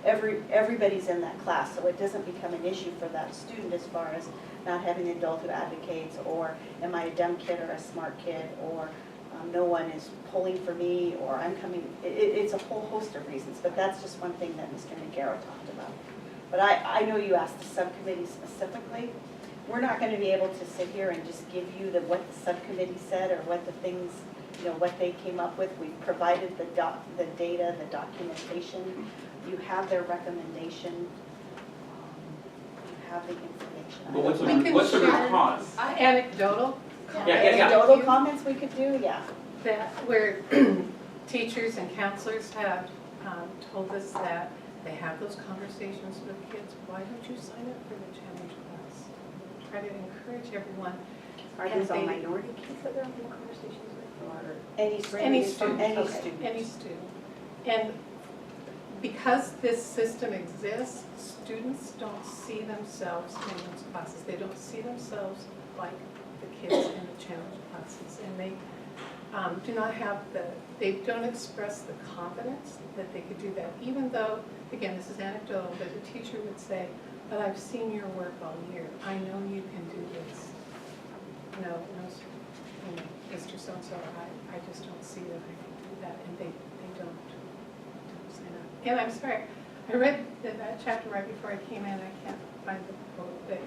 everybody's in that class, so it doesn't become an issue for that student as far as not having an adult who advocates, or am I a dumb kid or a smart kid, or no one is pulling for me, or I'm coming, it's a whole host of reasons, but that's just one thing that Mr. Nagara talked about. But I know you asked the subcommittee specifically. We're not going to be able to sit here and just give you what the subcommittee said, or what the things, what they came up with. We've provided the data, the documentation. You have their recommendation. You have the information. But what's We can the root share- cause? Anecdotal, Yeah. Anecdotal comments we could do, yeah. that where teachers and counselors have told us that they have those conversations with kids. Why don't you sign up for the challenge class? Try to encourage everyone. Are these all minority kids that they're having conversations with, or? Any student. Any student. Any Okay. student. Any student. And because this system exists, students don't see themselves in those classes. They don't see themselves like the kids in the challenge classes. And they do not have they don't express the confidence that they could do that. Even though, again, this is anecdotal, but a teacher would say, but I've seen your work all year. I know you can do this. No, Mr. So-and-so, I just don't see that I can do that. And they don't sign up. And I'm sorry, I read that chapter right before I came in. I can't find the quote, but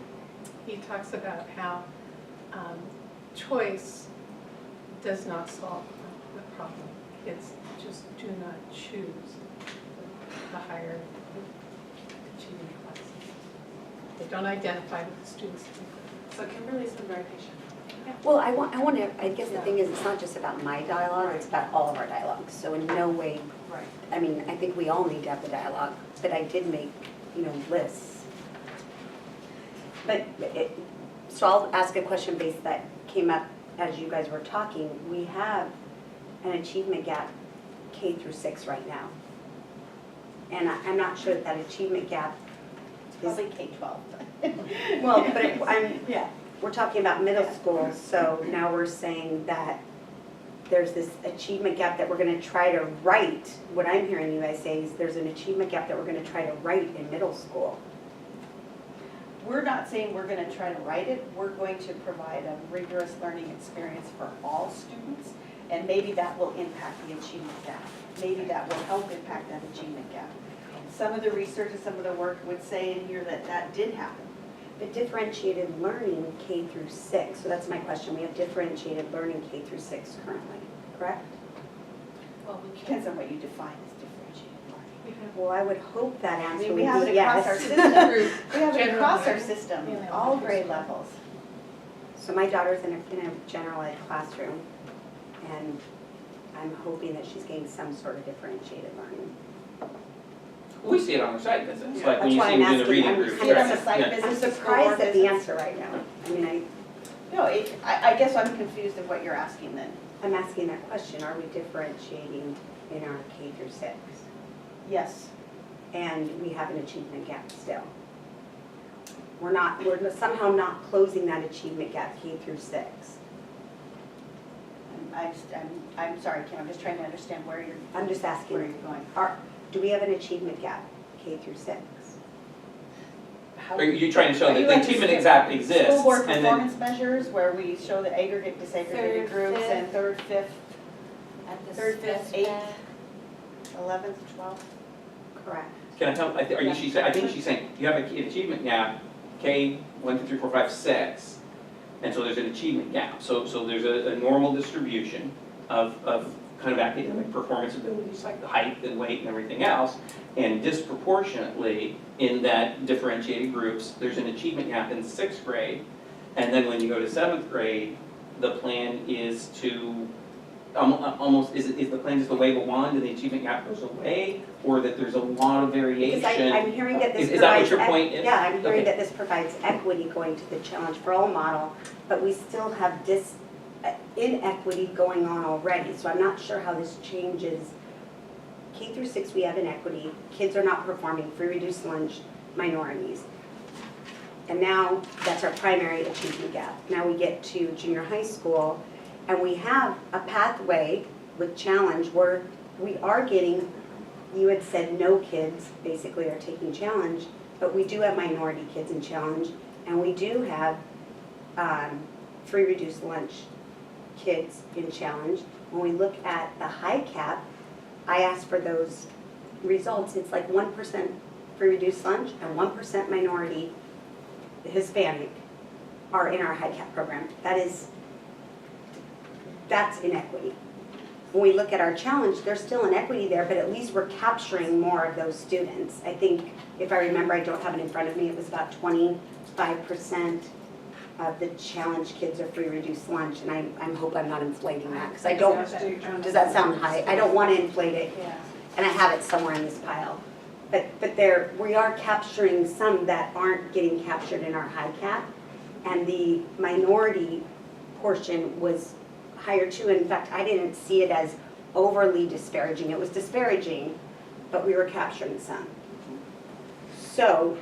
he talks about how choice does not solve the problem. Kids just do not choose the higher achieving classes. They don't identify with the students. So Kimberly's been very patient. Well, I guess the thing is, it's not just about my dialogue, it's about all of our dialogues. So in no way, Right. I mean, I think we all need to have the dialogue, but I did make, lists. But, so I'll ask a question based that came up as you guys were talking. We have an achievement gap K through 6 right now. And I'm not sure that achievement gap is, Probably K-12. well, but we're talking about middle school, so now we're saying that there's this achievement gap that we're gonna try to right. What I'm hearing you guys say is there's an achievement gap that we're gonna try to right in middle school. We're not saying we're gonna try to write it, we're going to provide a rigorous learning experience for all students, and maybe that will impact the achievement gap. Maybe that will help impact that achievement gap. Some of the research and some of the work would say in here that that did happen. But differentiated learning K through 6, so that's my question. We have differentiated learning K through 6 currently, correct? Well, we can't. Depends on what you define as differentiated learning. Well, I would hope that I answer mean, we would have be it across our yes. system. We have it General across our learning. system, In all elementary grade school. levels. So my daughter's in a general ed classroom, and I'm hoping that she's getting some sort of differentiated learning. We see it on our site visits, Yeah. like when you That's see why them I'm do the asking. reading I'm groups. kind See it of on the right? site Yeah. visits. I'm the school surprised board at the visits. answer right now. I mean, No, I guess I'm confused of what you're asking then. I'm asking that question, are we differentiating in our K through 6? Yes. And we have an achievement gap still. We're somehow not closing that achievement gap K through 6. I'm sorry, Kim, I'm just trying to understand where you're. I'm just asking. Where you're going. Do we have an achievement gap K through 6? How- Are you trying to show Are that you the like achievement school- gap exists? School board and then performance measures where we show the aggregate, disaggregated Third, groups fifth. and third, fifth, At the Third, fifth, SPES eighth. back. 11th, 12th. Correct. Can I help? I think she's saying, you have an achievement gap, K, 1, 2, 3, 4, 5, 6. And so there's an achievement gap. So there's a normal distribution of kind of academic performance abilities, like the height and weight and everything else. And disproportionately, in that differentiated groups, there's an achievement gap in 6th grade. And then when you go to 7th grade, the plan is to, almost, is the plan just to wave a wand and the achievement gap goes away? Or that there's a lot of variation? Because I'm hearing that this Is that what provides. your point is? Yeah, I'm hearing Okay. that this provides equity going to the Challenge for All model, but we still have inequity going on already. So I'm not sure how this changes. K through 6, we have inequity. Kids are not performing, free reduced lunch, minorities. And now that's our primary achievement gap. Now we get to junior high school, and we have a pathway with Challenge where we are getting, you had said no kids basically are taking Challenge, but we do have minority kids in Challenge, and we do have free reduced lunch kids in Challenge. When we look at the high cap, I asked for those results. It's like 1% free reduced lunch and 1% minority Hispanic are in our high cap program. That's inequity. When we look at our challenge, there's still inequity there, but at least we're capturing more of those students. I think, if I remember, I don't have it in front of me, it was about 25% of the challenge kids are free reduced lunch, and I hope I'm not inflating that, because I don't, does that sound high? I don't want to inflate it, Yeah. and I have it somewhere in this pile. But we are capturing some that aren't getting captured in our high cap, and the minority portion was higher too. In fact, I didn't see it as overly disparaging. It was disparaging, but we were capturing some. So,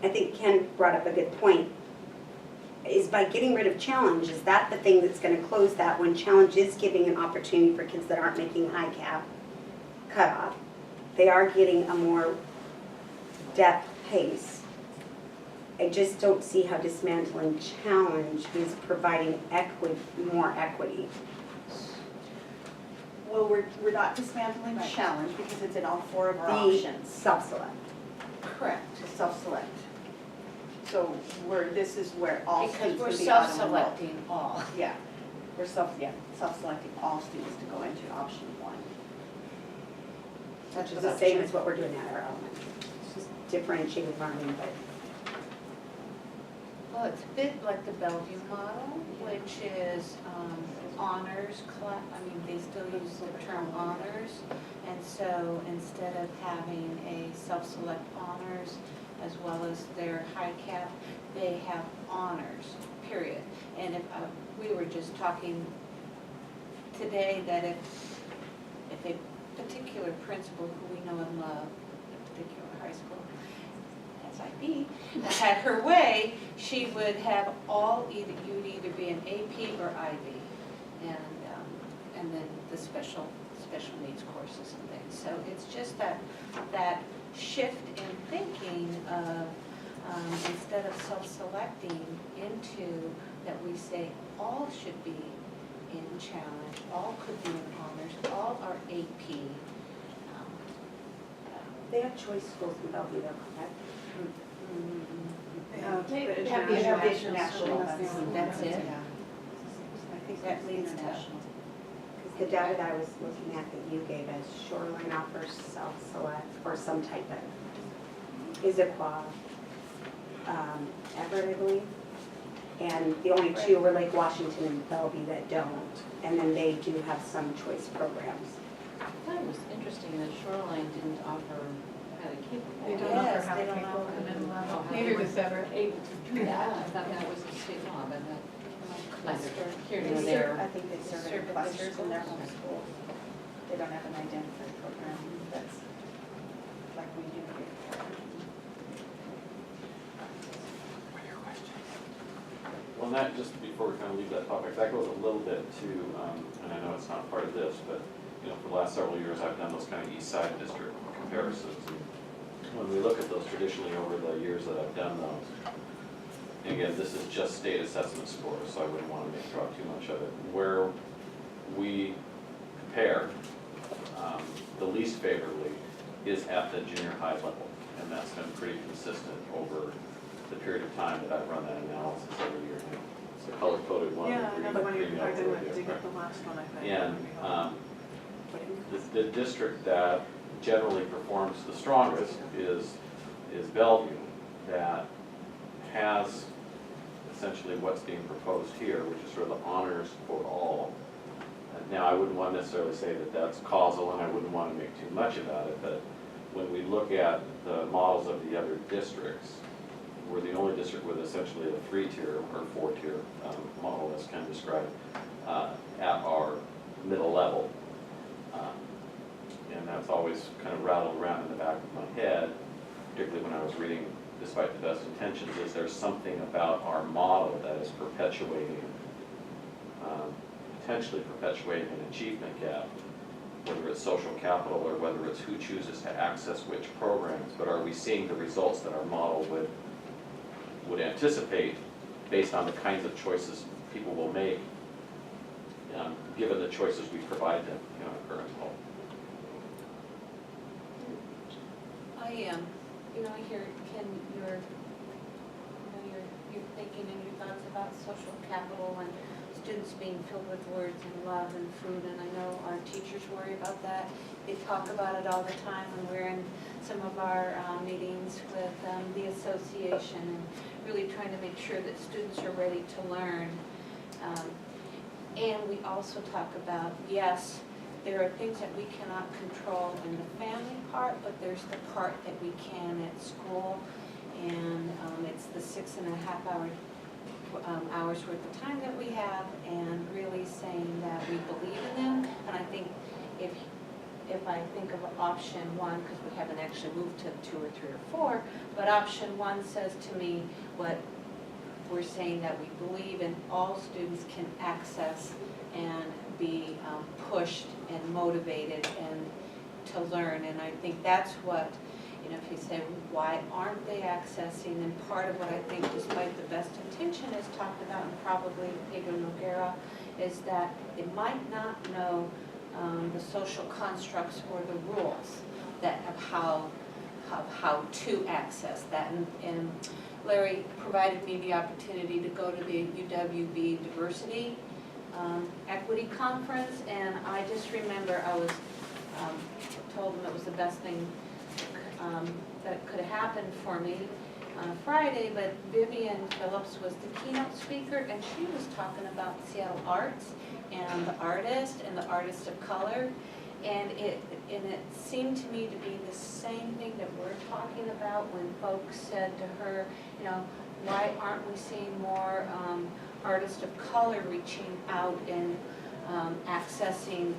I think Ken brought up a good point. Is by getting rid of challenge, is that the thing that's gonna close that when challenge is giving an opportunity for kids that aren't making high cap cutoff? They are getting a more depth pace. I just don't see how dismantling challenge is providing more equity. Well, we're not dismantling challenge because it's in all 4 of our The options. self-select. Correct, to self-select. So this is where all Because students we're can be auto-enrolled. self-selecting all. Yeah, we're self-selecting all students to go into option 1. Which is the same as what we're doing at our elementary. It's just differentiated learning, but Well, it's a bit like the Bellevue model, which is honors class, they still use the term honors. And so instead of having a self-select honors as well as their high cap, they have honors, period. And if, we were just talking today that if a particular principal who we know and love, a particular high school, SIP, had her way, she would have you'd either be an AP or IB. and then the special needs courses and things. So it's just that shift in thinking of, instead of self-selecting into, that we say all should be in challenge, all could be in honors, all are AP. They have choice schools in Bellevue, though, correct? They have They the have the international. international, That's it. Yeah. I think That leads to- international. Because the data that I was looking at that you gave us, Shoreline offers self-select or some type of, Issaquah, Everett, I believe. And the only two were Lake Washington and Bellevue that don't. And then they do have some choice programs. I thought it was interesting that Shoreline didn't offer highly capable. They don't Yes, offer they high don't people offer at the middle level, Oh, neither does Everett. Able to do that, I thought that was a state law, but that, Cluster. here They nor serve- there. I think they serve Serve in in clusters in their schools. home schools. They don't have an identified program that's like we do here. Well, that, just before we kind of leave that topic, that goes a little bit to, and I know it's not part of this, but, you know, for the last several years, I've done those kind of east side district comparisons. And when we look at those traditionally over the years that I've done those, and again, this is just state assessment scores, so I wouldn't want to draw too much of it. Where we compare the least favorably is at the junior high level, and that's been pretty consistent over the period of time that I've run that analysis every year. It's a color-coded one. Yeah, with another one you green provided, notes over did there. get the last one, I think. And the district that generally performs the strongest is Bellevue, that has essentially what's being proposed here, which is sort of the honors for all. And now, I wouldn't want to necessarily say that that's causal, and I wouldn't want to make too much about it, but when we look at the models of the other districts, we're the only district with essentially a 3-tier or 4-tier model that's kind of described at our middle level. And that's always kind of rattled around in the back of my head, particularly when I was reading Despite the Best Intentions, is there something about our model that is perpetuating, potentially perpetuating an achievement gap, whether it's social capital or whether it's who chooses to access which programs, but are we seeing the results that our model would anticipate based on the kinds of choices people will make, given the choices we provide them in our current model? I hear, Ken, you're thinking and your thoughts about social capital and students being filled with words and love and food, and I know our teachers worry about that. They talk about it all the time when we're in some of our meetings with the association, and really trying to make sure that students are ready to learn. And we also talk about, yes, there are things that we cannot control in the family part, but there's the part that we can at school, and it's the 6.5 hours worth of time that we have, and really saying that we believe in them. And I think if I think of option 1, because we haven't actually moved to 2 or 3 or 4, but option 1 says to me what we're saying, that we believe in all students can access and be pushed and motivated and to learn. And I think that's what, if you say, why aren't they accessing? And part of what I think, despite the best intention, is talked about, and probably Pedro Noguera, is that they might not know the social constructs or the rules that of how to access that. And Larry provided me the opportunity to go to the UWB Diversity Equity Conference, and I just remember I was told them it was the best thing that could have happened for me on a Friday, but Vivian Phillips was the keynote speaker, and she was talking about Seattle arts and the artist of color, and it seemed to me to be the same thing that we're talking about when folks said to her, why aren't we seeing more artists of color reaching out and accessing